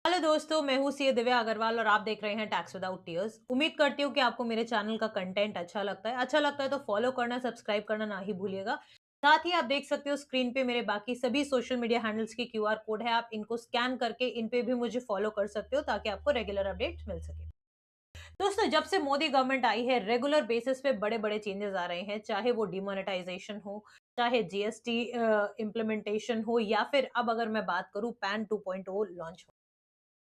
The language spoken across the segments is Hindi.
हेलो दोस्तों, मैं हूँ सी दिव्या अग्रवाल और आप देख रहे हैं टैक्स विदाउट टीयर्स। उम्मीद करती हूँ कि आपको मेरे चैनल का कंटेंट अच्छा लगता है तो फॉलो करना, सब्सक्राइब करना ना ही भूलिएगा। साथ ही आप देख सकते हो स्क्रीन पे मेरे बाकी सभी सोशल मीडिया हैंडल्स की क्यूआर कोड है। आप इनको स्कैन करके इन पे भी मुझे फॉलो कर सकते हो ताकि आपको रेगुलर अपडेट मिल सके। दोस्तों, जब से मोदी गवर्नमेंट आई है रेगुलर बेसिस पे बड़े बड़े चेंजेस आ रहे हैं, चाहे वो डिमोनेटाइजेशन हो, चाहे जीएसटी इम्प्लीमेंटेशन हो, या फिर अब अगर मैं बात करूं पैन 2.0 लॉन्च।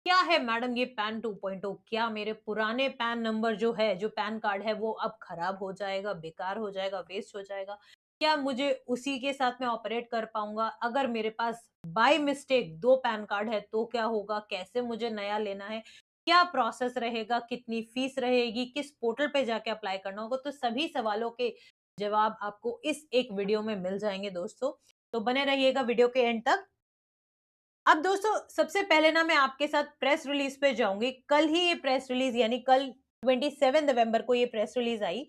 क्या है मैडम ये पैन 2.0? क्या मेरे पुराने पैन नंबर जो पैन कार्ड है वो अब खराब हो जाएगा, बेकार हो जाएगा, वेस्ट हो जाएगा? क्या मुझे उसी के साथ मैं ऑपरेट कर पाऊँगा? अगर मेरे पास बाय मिस्टेक 2 पैन कार्ड है तो क्या होगा? कैसे मुझे नया लेना है? क्या प्रोसेस रहेगा? कितनी फीस रहेगी? किस पोर्टल पे जाके अप्लाई करना होगा? तो सभी सवालों के जवाब आपको इस एक वीडियो में मिल जाएँगे दोस्तों। तो बने रहिएगा वीडियो के एंड तक। अब दोस्तों, सबसे पहले ना मैं आपके साथ प्रेस रिलीज पे जाऊंगी। कल ही ये प्रेस रिलीज यानी कल 27 नवंबर को ये प्रेस रिलीज आई।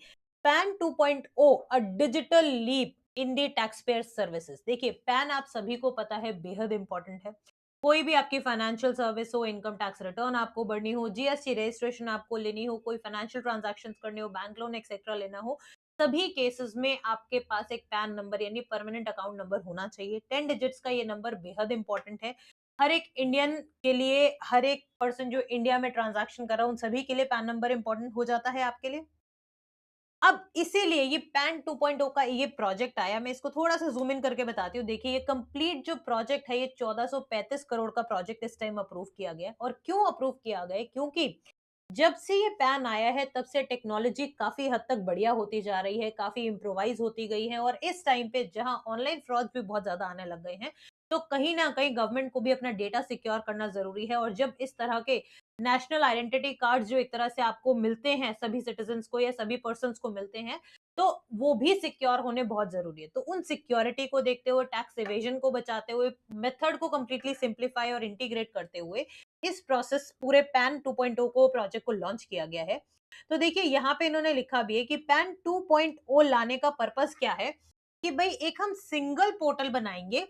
PAN 2.0 a digital leap in the tax payer services. देखिए, पैन आप सभी को पता है बेहद इंपॉर्टेंट है। कोई भी आपकी फाइनेंशियल सर्विस हो, इनकम टैक्स रिटर्न आपको भरनी हो, जीएसटी रजिस्ट्रेशन आपको लेनी हो, कोई फाइनेंशियल ट्रांजैक्शंस करने हो, बैंक लोन एक्सेट्रा लेना हो, सभी केसेस में आपके पास एक पैन नंबर यानी परमानेंट अकाउंट नंबर होना चाहिए। 10 डिजिट्स का ये नंबर बेहद इंपॉर्टेंट है। हर एक इंडियन के लिए, हर एक पर्सन जो इंडिया में ट्रांजैक्शन कर रहा है, उन सभी के लिए पैन नंबर इंपॉर्टेंट हो जाता है आपके लिए। अब इसीलिए ये पैन 2.0 का ये प्रोजेक्ट आया। मैं इसको थोड़ा-सा ज़ूम इन करके बताती हूँ। देखिए, ये कंप्लीट जो प्रोजेक्ट है, ये 1435 करोड़ का प्रोजेक्ट इस टाइम अप्रूव किया गया है। और क्यों अप्रूव किया गया है? क्योंकि जब से ये पैन आया है, तब से टेक्नोलॉजी काफ़ी हद तक बढ़िया होती जा रही है, काफ़ी इम्प्रोवाइज़ होती गई है। और इस टाइम पे जहाँ ऑनलाइन फ्रॉड्स भी बहुत ज़्यादा आने लग गए हैं, तो कहीं न कहीं गवर्नमेंट को भी अपना डेटा सिक्योर करना ज़रूरी है। और जब इस तरह के नेशनल आइडेंटिटी कार्ड जो एक तरह से आपको मिलते हैं, सभी सिटीजन्स को या सभी पर्सन्स को मिलते हैं, तो वो भी सिक्योर होने बहुत ज़रूरी है। तो उन सिक्योरिटी को देखते हुए, टैक्स इवेजन को बचाते हुए, मेथड को कंप्लीटली सिम्प्लीफाई और इंटीग्रेट करते हुए इस प्रोसेस पूरे पैन 2.0 को प्रोजेक्ट को लॉन्च किया गया है। तो देखिए, यहाँ पे इन्होंने लिखा भी है कि पैन 2.0 लाने का पर्पस क्या है, कि भई एक हम सिंगल पोर्टल बनाएँगे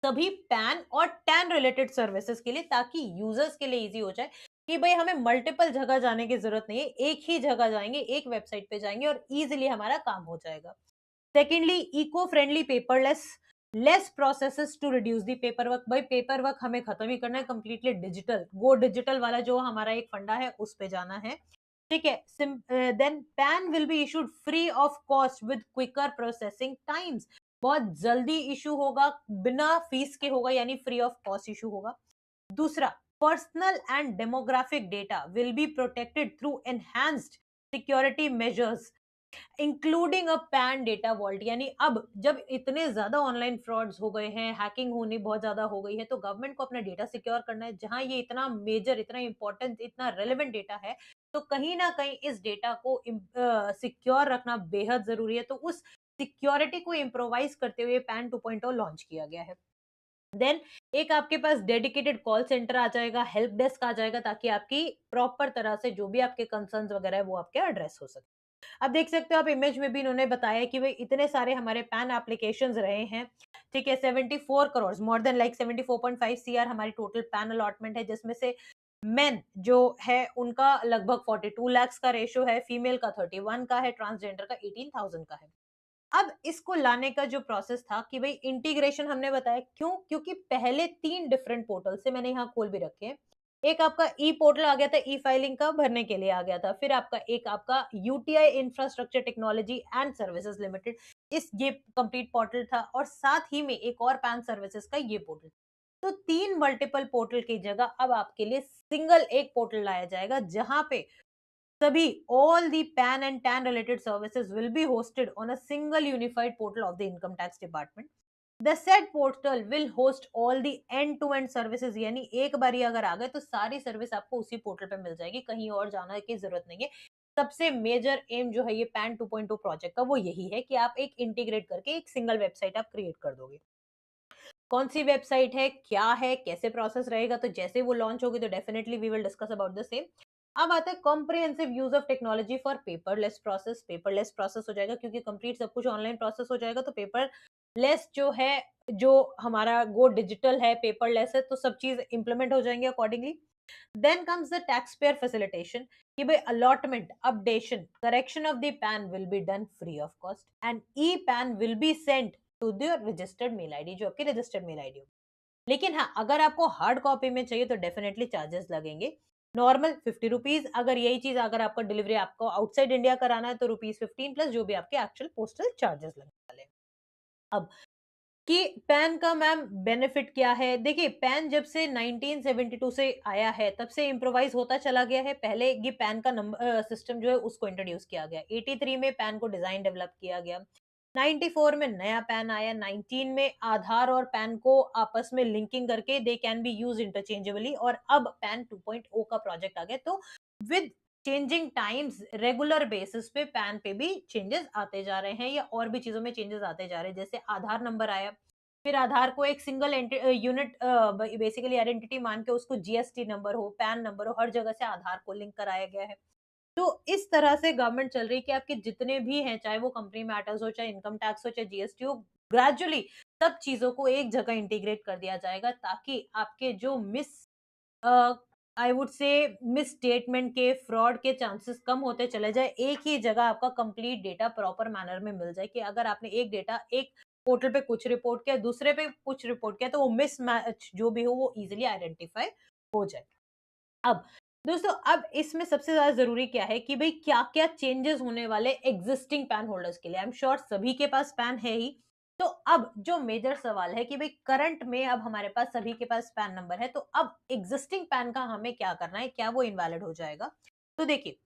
सभी पैन और टैन रिलेटेड सर्विसेज के लिए, ताकि यूजर्स के लिए इजी हो जाए कि भाई हमें मल्टीपल जगह जाने की जरूरत नहीं है, एक ही जगह जाएंगे, एक वेबसाइट पे जाएंगे और इजीली हमारा काम हो जाएगा। Secondly, eco friendly, paperless, less processes to reduce the paper work. भाई पेपर वर्क हमें खत्म ही करना है, कंप्लीटली डिजिटल, गो डिजिटल वाला जो हमारा एक फंडा है उस पे जाना है। ठीक है। Then PAN will be issued free of cost with quicker processing times. बहुत जल्दी इशू होगा, बिना फीस के होगा, यानी फ्री ऑफ कॉस्ट इशू होगा। दूसरा, personal and demographic data will be protected through enhanced security measures including a PAN data vault. यानी अब जब इतने ज्यादा ऑनलाइन फ्रॉड्स हो गए हैं, हैकिंग होनी बहुत ज्यादा हो गई है, तो गवर्नमेंट को अपना डेटा सिक्योर करना है। जहां ये इतना मेजर, इतना इंपॉर्टेंट, इतना रेलेवेंट डेटा है, तो कहीं ना कहीं इस डेटा को सिक्योर रखना बेहद जरूरी है। तो उस सिक्योरिटी को इम्प्रोवाइज करते हुए पैन 2.0 लॉन्च किया गया है। देन एक आपके पास डेडिकेटेड कॉल सेंटर आ जाएगा, हेल्प डेस्क आ जाएगा, ताकि आपकी प्रॉपर तरह से जो भी आपके कंसर्न्स वगैरह है वो आपके एड्रेस हो सके। अब देख सकते हो आप, इमेज में भी इन्होंने बताया कि भाई इतने सारे हमारे पैन एप्लीकेशंस रहे हैं। ठीक है, 74 crore, more than like 74.5 CR हमारी टोटल पैन अलॉटमेंट है, जिसमें से मेन जो है उनका लगभग 42 लाख का रेशो है, फीमेल का 31 का है, ट्रांसजेंडर का 18,000 का है। अब इसको लाने का जो प्रोसेस था कि भाई इंटीग्रेशन हमने बताया क्यों, क्योंकि पहले 3 डिफरेंट पोर्टल से, मैंने यहाँ खोल भी रखे हैं। एक आपका ई पोर्टल आ गया था, ई फाइलिंग का भरने के लिए आ गया था। फिर आपका UTI infrastructure technology and services limited, इस ये कंप्लीट पोर्टल था। और साथ ही में एक और पैन सर्विसेज का ये पोर्टल। तो 3 मल्टीपल पोर्टल की जगह अब आपके लिए सिंगल एक पोर्टल लाया जाएगा, जहां पे सभी, all the PAN and TAN related services will be hosted on a single unified portal of the Income Tax Department. The said portal will host all the end-to-end services। यानी एक बारी अगर आ गए तो सारी सर्विस आपको उसी पोर्टल पे मिल जाएगी, कहीं और जाने की जरूरत नहीं है। सबसे मेजर एम जो है ये पैन 2.0 प्रोजेक्ट का, वो यही है कि आप एक इंटीग्रेट करके एक सिंगल वेबसाइट आप क्रिएट कर दोगे। कौन सी वेबसाइट है, क्या है, कैसे प्रोसेस रहेगा, तो जैसे वो लॉन्च होगी तो definitely we will discuss about the same. अब आता है comprehensive use of technology for paperless process. Paperless process हो जाएगा क्योंकि कंप्लीट सब कुछ ऑनलाइन प्रोसेस हो जाएगा, तो पेपरलेस जो है, जो हमारा वो डिजिटल है, पेपरलेस है, तो सब चीज इंप्लीमेंट हो जाएंगे accordingly. Then comes the tax payer facilitation, कि भाई allotment, updation, correction of the PAN will be done free of cost and E PAN will be sent to the registered mail ID, जो आपकी रजिस्टर्ड मेल आईडी हो। लेकिन हाँ, अगर आपको हार्ड कॉपी में चाहिए तो डेफिनेटली चार्जेस लगेंगे। नॉर्मल 50 रुपीज, अगर यही चीज अगर आपका डिलीवरी आपको आउटसाइड इंडिया कराना है तो ₹15 प्लस जो भी आपके एक्चुअल पोस्टल चार्जेस लगने वाले हैं। अब कि पैन का मैम बेनिफिट क्या है? देखिए, पैन जब से 1972 से आया है, तब से इम्प्रोवाइज़ होता चला गया है। पहले ये पैन का सिस्टम जो है उसको इंट्रोड्यूस किया गया। 83 में पैन को डिज़ाइन डेवलप किया गया। 94 में नया पैन आया। 19 में आधार और पैन को आपस में लिंकिंग करके they can be used interchangeably, और अब पैन 2.0 का प्रोजेक्ट आ गया। तो with changing times regular basis पे पैन पे भी चेंजेस आते जा रहे हैं, या और भी चीजों में चेंजेस आते जा रहे हैं। जैसे आधार नंबर आया, फिर आधार को एक सिंगल यूनिट बेसिकली आइडेंटिटी मान के उसको जीएसटी नंबर हो, पैन नंबर हो, हर जगह से आधार को लिंक कराया गया है। तो इस तरह से गवर्नमेंट चल रही है कि आपके जितने भी हैं, चाहे वो कंपनी मैटर्स हो, चाहे इनकम टैक्स हो, चाहे जीएसटी हो, ग्रेजुअली सब चीजों को एक जगह इंटीग्रेट कर दिया जाएगा, ताकि आपके जो I would say miss statement के, फ्रॉड के चांसेस कम होते चले जाए। एक ही जगह आपका कंप्लीट डेटा प्रॉपर मैनर में मिल जाए, कि अगर आपने एक डेटा एक पोर्टल पे कुछ रिपोर्ट किया, दूसरे पे कुछ रिपोर्ट किया, तो वो मिसमैच जो भी हो वो इजीली आइडेंटिफाई हो जाए। अब दोस्तों, अब इसमें सबसे ज्यादा जरूरी क्या है कि भाई क्या क्या चेंजेस होने वाले एग्जिस्टिंग पैन होल्डर्स के लिए। आई एम श्योर सभी के पास पैन है ही। तो अब जो मेजर सवाल है कि भाई करंट में अब हमारे पास सभी के पास पैन नंबर है, तो अब एग्जिस्टिंग पैन का हमें क्या करना है, क्या वो इनवैलिड हो जाएगा? तो देखिए,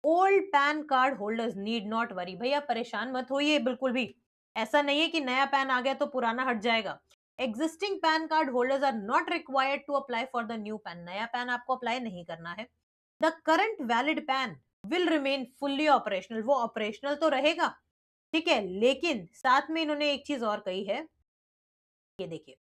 old pan card holders need not worry, भैया परेशान मत होइए बिल्कुल भी। ऐसा नहीं है कि नया पैन आ गया तो पुराना हट जाएगा। Existing PAN card holders are not required to apply for the new PAN. नया पैन आपको अप्लाई नहीं करना है। The current valid PAN will remain fully operational, वो ऑपरेशनल तो रहेगा, ठीक है, लेकिन साथ में इन्होंने एक चीज और कही है, ये देखिए,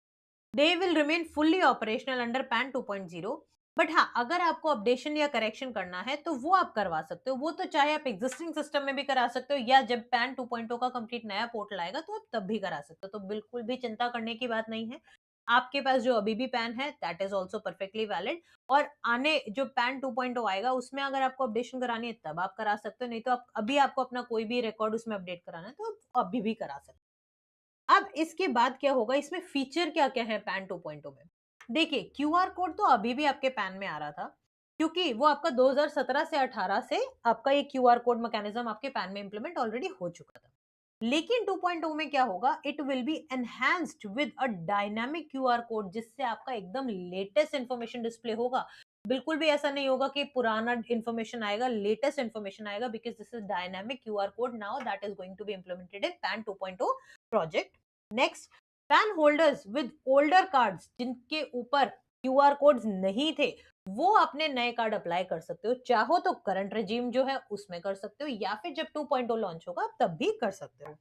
they will remain fully operational under PAN 2.0। But हाँ, अगर आपको अपडेशन या करेक्शन करना है तो वो आप करवा सकते हो। वो तो चाहे आप एग्जिस्टिंग सिस्टम में भी करा सकते हो, या जब पैन 2.0 का कंप्लीट नया पोर्टल आएगा तो आप तब भी करा सकते हो। तो बिल्कुल भी चिंता करने की बात नहीं है। आपके पास जो अभी भी पैन है that is also perfectly valid, और आने जो पैन 2.0 आएगा उसमें अगर आपको अपडेशन करानी है तब आप करा सकते हो, नहीं तो आप अभी आपको अपना कोई भी रिकॉर्ड उसमें अपडेट कराना है तो आप अभी भी करा सकते हो। अब इसके बाद क्या होगा, इसमें फीचर क्या-क्या है पैन 2.0 में? देखिए, क्यूआर कोड तो अभी भी आपके पैन में आ रहा था, क्योंकि वो आपका 2017 से 18 से आपका ये क्यूआर कोड मैकेनिज्म आपके पैन में इंप्लीमेंट ऑलरेडी हो चुका था। लेकिन 2.0 में क्या होगा, it will be enhanced with a dynamic QR code, जिससे आपका एकदम लेटेस्ट इन्फॉर्मेशन डिस्प्ले होगा। बिल्कुल भी ऐसा नहीं होगा कि पुराना इन्फॉर्मेशन आएगा, लेटेस्ट इन्फॉर्मेशन आएगा, because this is dynamic QR code now that is going to be implemented in PAN 2.0 project. Next, PAN holders with older cards, जिनके ऊपर क्यूआर कोड्स नहीं थे, वो अपने नए कार्ड अप्लाई कर सकते हो। चाहो तो करंट रेजीम जो है उसमें कर सकते हो, या फिर जब 2.0 लॉन्च होगा तब भी कर सकते हो।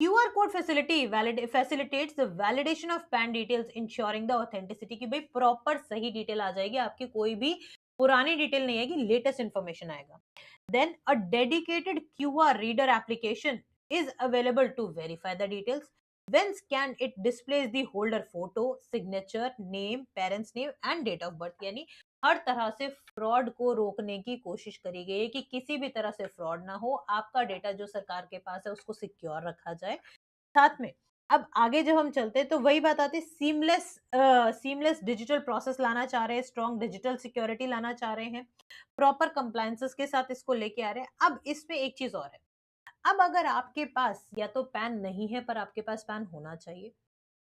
QR code facility facilitates the validation of pan details, ensuring the authenticity, की भाई प्रॉपर सही डिटेल आ जाएगी, आपकी कोई भी पुरानी डिटेल नहीं आएगी, लेटेस्ट इंफॉर्मेशन आएगा। Then a dedicated QR reader application is available to verify the details. When scanned, it displays the holder photo, signature, name, parents name and date of birth। यानी हर तरह से फ्रॉड को रोकने की कोशिश करी गई है कि किसी भी तरह से फ्रॉड ना हो, आपका डेटा जो सरकार के पास है उसको सिक्योर रखा जाए। साथ में अब आगे जब हम चलते हैं तो वही बात आती है, सीमलेस डिजिटल प्रोसेस लाना चाह रहे हैं, स्ट्रॉन्ग डिजिटल सिक्योरिटी लाना चाह रहे हैं, प्रॉपर कंप्लायंसेस के साथ इसको लेके आ रहे हैं। अब इसमें एक चीज और है, अब अगर आपके पास या तो पैन नहीं है पर आपके पास पैन होना चाहिए,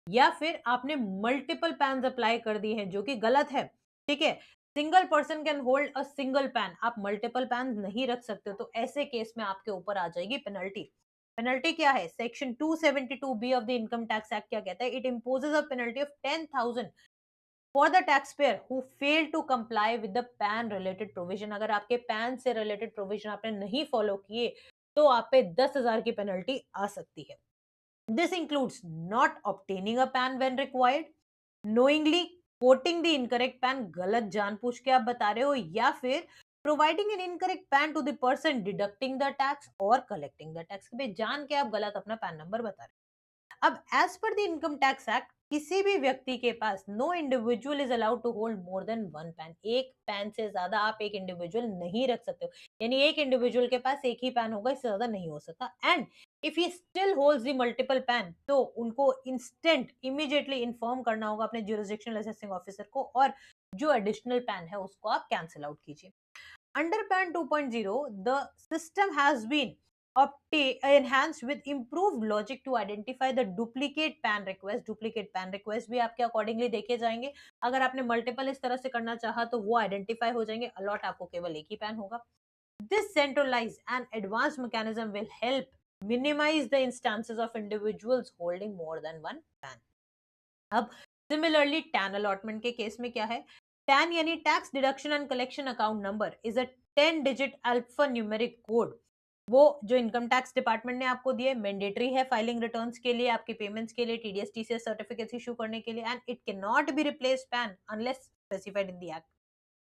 या फिर आपने मल्टीपल पैन अप्लाई कर दिए हैं, जो कि गलत है, ठीक है। Single person can hold a single pan, आप मल्टीपल पैन नहीं रख सकते हो, तो ऐसे केस में आपके ऊपर आ जाएगी पेनल्टी। पेनल्टी क्या है? Section 272 B of the income tax act क्या कहता है? It imposes a penalty of 10,000 for the tax payer who fail to comply with the PAN related provision. अगर आपके पैन से रिलेटेड प्रोविजन आपने नहीं फॉलो किए तो आप पे 10,000 की पेनल्टी आ सकती है। This includes not obtaining a PAN when required, knowingly quoting the incorrect PAN, गलत जानबूझ के आप बता रहे हो, या फिर providing an incorrect PAN to the person deducting the tax और कलेक्टिंग द टैक्स, पे जान के आप गलत अपना पैन नंबर बता रहे हो। अब as per the income tax act, किसी भी व्यक्ति के पास no individual is allowed to hold more than one PAN, एक पैन से ज्यादा आप एक इंडिविजुअल नहीं रख सकते हो, यानी एक इंडिविजुअल के पास एक ही पैन होगा, इससे ज्यादा नहीं हो सकता। And if he still holds the multiple pan, तो उनको इंस्टेंट इमीडिएटली इन्फॉर्म करना होगा अपने ज्यूरिसडिक्शनल असेसिंग ऑफिसर को, और जो एडिशनल पैन है उसको आप कैंसिल आउट कीजिए। Under PAN 2.0 the system has been enhanced with improved logic to identify the duplicate pan request। Duplicate pan request भी आपके अकॉर्डिंगली देखे जाएंगे। अगर आपने मल्टीपल इस तरह से करना चाहा तो वो आइडेंटिफाई हो जाएंगे, अलॉट आपको केवल एक ही पैन होगा। This centralized and advanced mechanism will help minimize the instances of individuals holding more than one PAN। अब सिमिलरली टैन अलॉटमेंट के केस में क्या है, टैन यानी tax deduction and collection account number is a 10 digit alpha numeric code. वो जो इनकम टैक्स डिपार्टमेंट ने आपको दिए, मैंडेटरी है फाइलिंग रिटर्न्स के लिए, आपकी पेमेंट्स के लिए, टीडीएस टीसीएस सर्टिफिकेट्स इशू करने के लिए, and it can not be replaced pan unless specified in the act.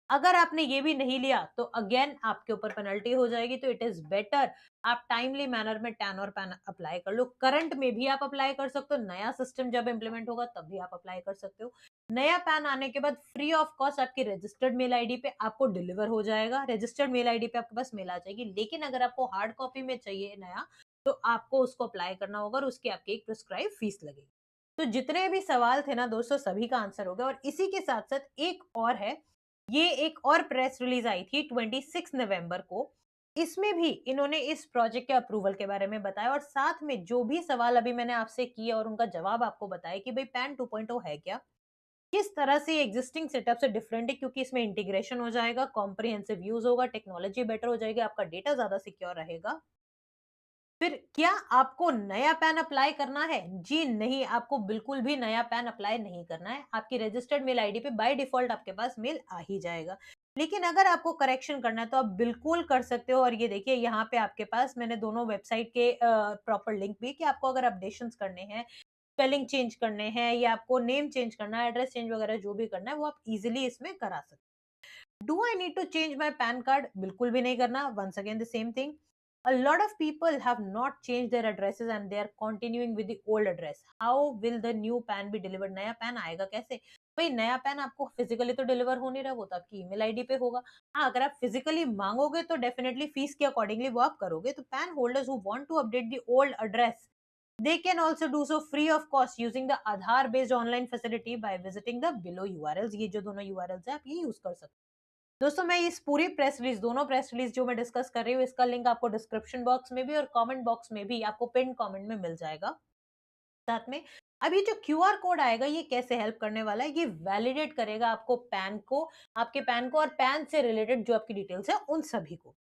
अगर आपने ये भी नहीं लिया तो अगेन आपके ऊपर पेनल्टी हो जाएगी। तो इट इज बेटर आप टाइमली मैनर में टैन और पैन अप्लाई कर लो। करंट में भी आप अप्लाई कर सकते हो, नया सिस्टम जब इंप्लीमेंट होगा तब भी आप अप्लाई कर सकते हो। नया पैन आने के बाद फ्री ऑफ कॉस्ट आपकी रजिस्टर्ड मेल आईडी पे आपको डिलीवर हो जाएगा, रजिस्टर्ड मेल आईडी पे आपके पास मेल आ जाएगी। लेकिन अगर आपको हार्ड कॉपी में चाहिए नया, तो आपको उसको अप्लाई करना होगा और उसकी आपकी एक प्रिस्क्राइब फीस लगेगी। तो जितने भी सवाल थे ना दोस्तों, सभी का आंसर हो गया। और इसी के साथ साथ एक और है, ये एक और प्रेस रिलीज आई थी 26 नवंबर को। इसमें भी इन्होंने इस प्रोजेक्ट के अप्रूवल के बारे में बताया, और साथ में जो भी सवाल अभी मैंने आपसे किए और उनका जवाब आपको बताया कि भाई पैन 2.0 है क्या, किस तरह से एग्जिस्टिंग सेटअप से डिफरेंट है, क्योंकि इसमें इंटीग्रेशन हो जाएगा, कॉम्प्रिहेंसिव यूज होगा, टेक्नोलॉजी बेटर हो जाएगी, आपका डेटा ज्यादा सिक्योर रहेगा। फिर क्या आपको नया पैन अप्लाई करना है? जी नहीं, आपको बिल्कुल भी नया पैन अप्लाई नहीं करना है। आपकी रजिस्टर्ड मेल आईडी पे बाय डिफॉल्ट आपके पास मेल आ ही जाएगा। लेकिन अगर आपको करेक्शन करना है तो आप बिल्कुल कर सकते हो। और ये देखिए यहाँ पे आपके पास मैंने दोनों वेबसाइट के प्रॉपर लिंक भी, कि आपको अगर अपडेशंस करने हैं, स्पेलिंग चेंज करने हैं, या आपको नेम चेंज करना है, एड्रेस चेंज वगैरह जो भी करना है, वो आप इजिली इसमें करा सकते हैं। Do I need to change my PAN card? बिल्कुल भी नहीं करना। Once again the same thing. A lot of people have not changed their addresses and they are continuing with the old address. How will the new PAN be delivered? नया पैन आएगा कैसे? भाई नया पैन आपको फिजिकली तो डिलीवर हो नहीं रहा, वो तो आपकी ईमेल आईडी पे होगा। हाँ, अगर आप फिजिकली मांगोगे तो डेफिनेटली फीस के अकॉर्डिंगली वो आप करोगे। तो PAN holders who want to update the old address, they can also do so free of cost using the Aadhaar based online facility by visiting the below URLs। ये जो दोनों URLs है आप ये यूज कर सकते हो। दोस्तों मैं इस पूरी प्रेस रिलीज, दोनों प्रेस रिलीज जो मैं डिस्कस कर रही हूँ, इसका लिंक आपको डिस्क्रिप्शन बॉक्स में भी और कमेंट बॉक्स में भी आपको पिन कमेंट में मिल जाएगा। साथ में अब ये जो क्यूआर कोड आएगा, ये कैसे हेल्प करने वाला है, ये वैलिडेट करेगा आपको पैन को, आपके पैन को और पैन से रिलेटेड जो आपकी डिटेल्स है उन सभी को।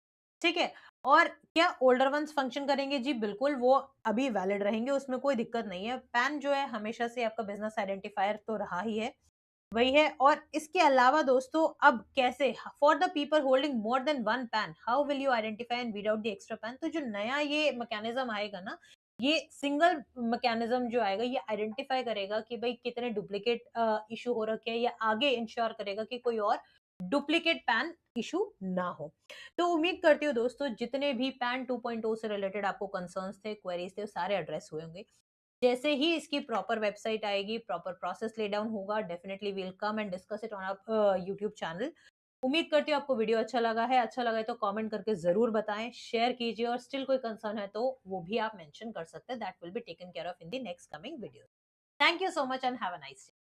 ठीक है। और क्या ओल्डर वंस फंक्शन करेंगे? जी बिल्कुल, वो अभी वैलिड रहेंगे, उसमें कोई दिक्कत नहीं है। पैन जो है हमेशा से आपका बिजनेस आइडेंटिफायर तो रहा ही है, वही है। और इसके अलावा दोस्तों अब कैसे, for the people holding more than one pan, how will you identify and weed out the extra pan? तो जो नया ये मैकेनिज्म आएगा ना, ये सिंगल मैकेनिज्म जो आएगा, ये आइडेंटिफाई करेगा कि भाई कितने डुप्लीकेट इशू हो रखे हैं, या आगे इंश्योर करेगा कि कोई और डुप्लीकेट पैन इशू ना हो। तो उम्मीद करती हूँ दोस्तों जितने भी पैन 2.0 से रिलेटेड आपको कंसर्न्स थे, क्वेरीज थे, वो सारे एड्रेस हुए होंगे। जैसे ही इसकी प्रॉपर वेबसाइट आएगी, प्रॉपर प्रोसेस ले डाउन होगा, definitely will come and discuss it on our YouTube channel. उम्मीद करती हूँ आपको वीडियो अच्छा लगा है। अच्छा लगा है तो कमेंट करके जरूर बताएं, शेयर कीजिए, और स्टिल कोई कंसर्न है तो वो भी आप मेंशन कर सकते हैं। That will be taken care of in the next coming video. Thank you so much and have a nice day.